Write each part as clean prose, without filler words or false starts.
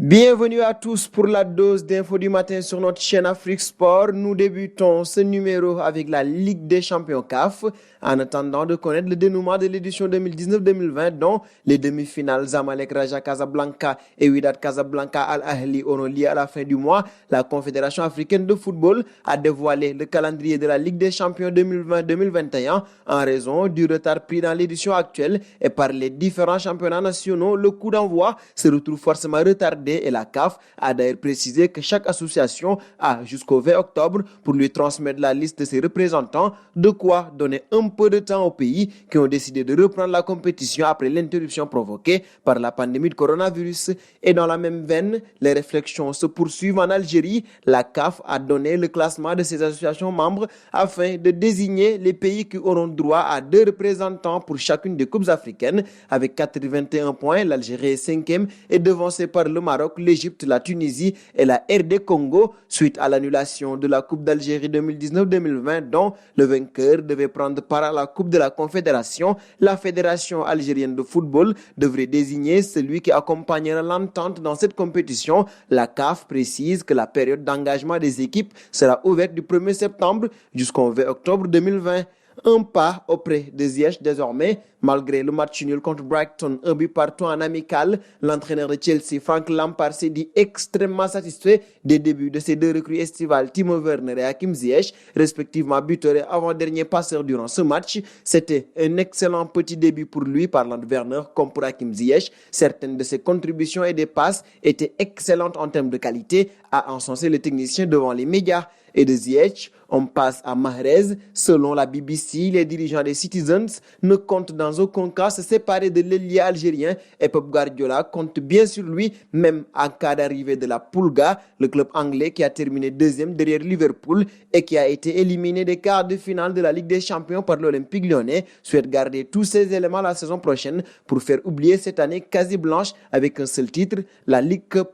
Bienvenue à tous pour la dose d'infos du matin sur notre chaîne Afrique Sport. Nous débutons ce numéro avec la Ligue des champions CAF en attendant de connaître le dénouement de l'édition 2019-2020 dont les demi-finales Zamalek Raja Casablanca et Wydad Casablanca Al Ahly auront lieu à la fin du mois. La Confédération africaine de football a dévoilé le calendrier de la Ligue des champions 2020-2021 en raison du retard pris dans l'édition actuelle et par les différents championnats nationaux. Le coup d'envoi se retrouve forcément retardé et la CAF a d'ailleurs précisé que chaque association a jusqu'au 20 octobre pour lui transmettre la liste de ses représentants, de quoi donner un peu de temps aux pays qui ont décidé de reprendre la compétition après l'interruption provoquée par la pandémie de coronavirus. Et dans la même veine, les réflexions se poursuivent en Algérie. La CAF a donné le classement de ses associations membres afin de désigner les pays qui auront droit à 2 représentants pour chacune des coupes africaines. Avec 81 points, l'Algérie est 5e et devancée par le Maroc, l'Égypte, la Tunisie et la RD Congo suite à l'annulation de la Coupe d'Algérie 2019-2020 dont le vainqueur devait prendre part à la Coupe de la Confédération. La Fédération algérienne de football devrait désigner celui qui accompagnera l'entente dans cette compétition. La CAF précise que la période d'engagement des équipes sera ouverte du 1er septembre jusqu'au 20 octobre 2020. Un pas auprès de Ziyech désormais. Malgré le match nul contre Brighton, 1 but partout en amical, l'entraîneur de Chelsea, Frank Lampard, s'est dit extrêmement satisfait des débuts de ses 2 recrues estivales, Timo Werner et Hakim Ziyech, respectivement buteur et avant-dernier passeur durant ce match. C'était un excellent petit début pour lui, parlant de Werner comme pour Hakim Ziyech. Certaines de ses contributions et des passes étaient excellentes en termes de qualité, a encensé le technicien devant les médias. Et de Ziyech, on passe à Mahrez. Selon la BBC, les dirigeants des Citizens ne comptent dans aucun cas se séparer de l'ailier algérien et Pep Guardiola compte bien sur lui, même en cas d'arrivée de la Pulga, le club anglais qui a terminé 2e derrière Liverpool et qui a été éliminé des quarts de finale de la Ligue des champions par l'Olympique lyonnais, souhaite garder tous ces éléments la saison prochaine pour faire oublier cette année quasi blanche avec un seul titre, la Ligue Cup.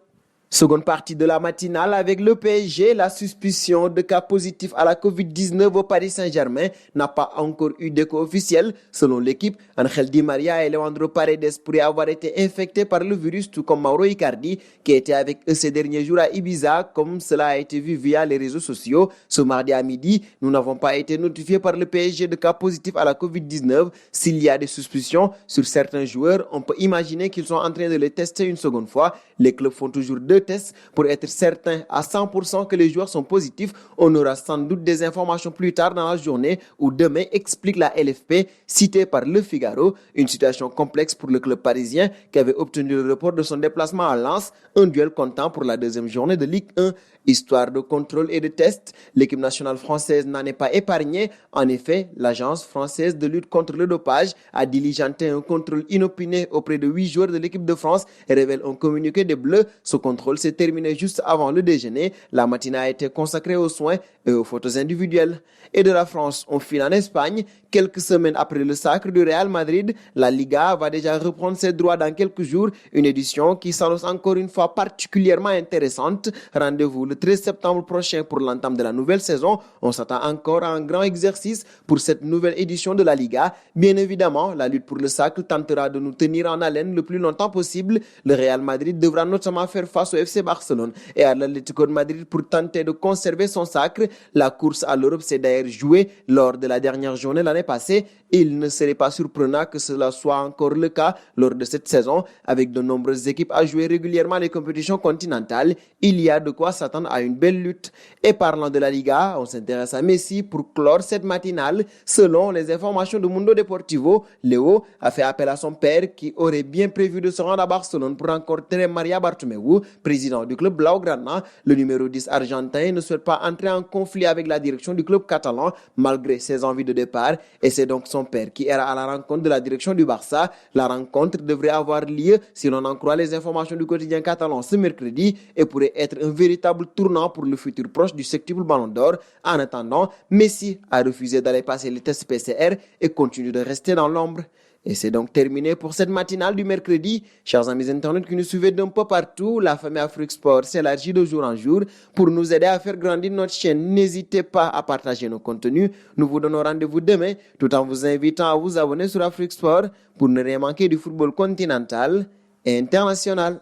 Seconde partie de la matinale avec le PSG, la suspicion de cas positifs à la Covid-19 au Paris Saint-Germain n'a pas encore eu d'écho officiel. Selon l'équipe, Angel Di Maria et Leandro Paredes pourraient avoir été infectés par le virus, tout comme Mauro Icardi, qui était avec eux ces derniers jours à Ibiza, comme cela a été vu via les réseaux sociaux. Ce mardi à midi, nous n'avons pas été notifiés par le PSG de cas positifs à la Covid-19. S'il y a des suspicions sur certains joueurs, on peut imaginer qu'ils sont en train de les tester une seconde fois. Les clubs font toujours 2 tests pour être certains à 100% que les joueurs sont positifs. On aura sans doute des informations plus tard dans la journée ou demain, explique la LFP, citée par Le Figaro. Une situation complexe pour le club parisien qui avait obtenu le report de son déplacement à Lens, un duel comptant pour la 2e journée de Ligue 1. Histoire de contrôle et de test, l'équipe nationale française n'en est pas épargnée. En effet, l'agence française de lutte contre le dopage a diligenté un contrôle inopiné auprès de 8 joueurs de l'équipe de France et révèle un communiqué des Bleus. Ce contrôle s'est terminé juste avant le déjeuner. La matinée a été consacrée aux soins et aux photos individuelles. Et de la France, on file en Espagne. Quelques semaines après le sacre du Real Madrid, la Liga va déjà reprendre ses droits dans quelques jours. Une édition qui s'annonce encore une fois particulièrement intéressante. Rendez-vous le 13 septembre prochain pour l'entame de la nouvelle saison. On s'attend encore à un grand exercice pour cette nouvelle édition de la Liga. Bien évidemment, la lutte pour le sacre tentera de nous tenir en haleine le plus longtemps possible. Le Real Madrid devra notamment faire face au FC Barcelone et à l'Atlético de Madrid pour tenter de conserver son sacre. La course à l'Europe s'est d'ailleurs jouée lors de la dernière journée l'année passée. Il ne serait pas surprenant que cela soit encore le cas lors de cette saison. Avec de nombreuses équipes à jouer régulièrement les compétitions continentales, il y a de quoi s'attendre à une belle lutte. Et parlant de la Liga, on s'intéresse à Messi pour clore cette matinale. Selon les informations de Mundo Deportivo, Léo a fait appel à son père qui aurait bien prévu de se rendre à Barcelone pour rencontrer Maria Bartomeu, président du club Blaugrana. Le numéro 10 argentin ne souhaite pas entrer en conflit avec la direction du club catalan malgré ses envies de départ et c'est donc son père qui ira à la rencontre de la direction du Barça. La rencontre devrait avoir lieu, si l'on en croit les informations du quotidien catalan, ce mercredi et pourrait être un véritable tournant pour le futur proche du septuple Ballon d'Or. En attendant, Messi a refusé d'aller passer les tests PCR et continue de rester dans l'ombre. Et c'est donc terminé pour cette matinale du mercredi. Chers amis internautes qui nous suivez d'un peu partout, la famille Afrique Sport s'élargit de jour en jour. Pour nous aider à faire grandir notre chaîne, n'hésitez pas à partager nos contenus. Nous vous donnons rendez-vous demain, tout en vous invitant à vous abonner sur Afrique Sport pour ne rien manquer du football continental et international.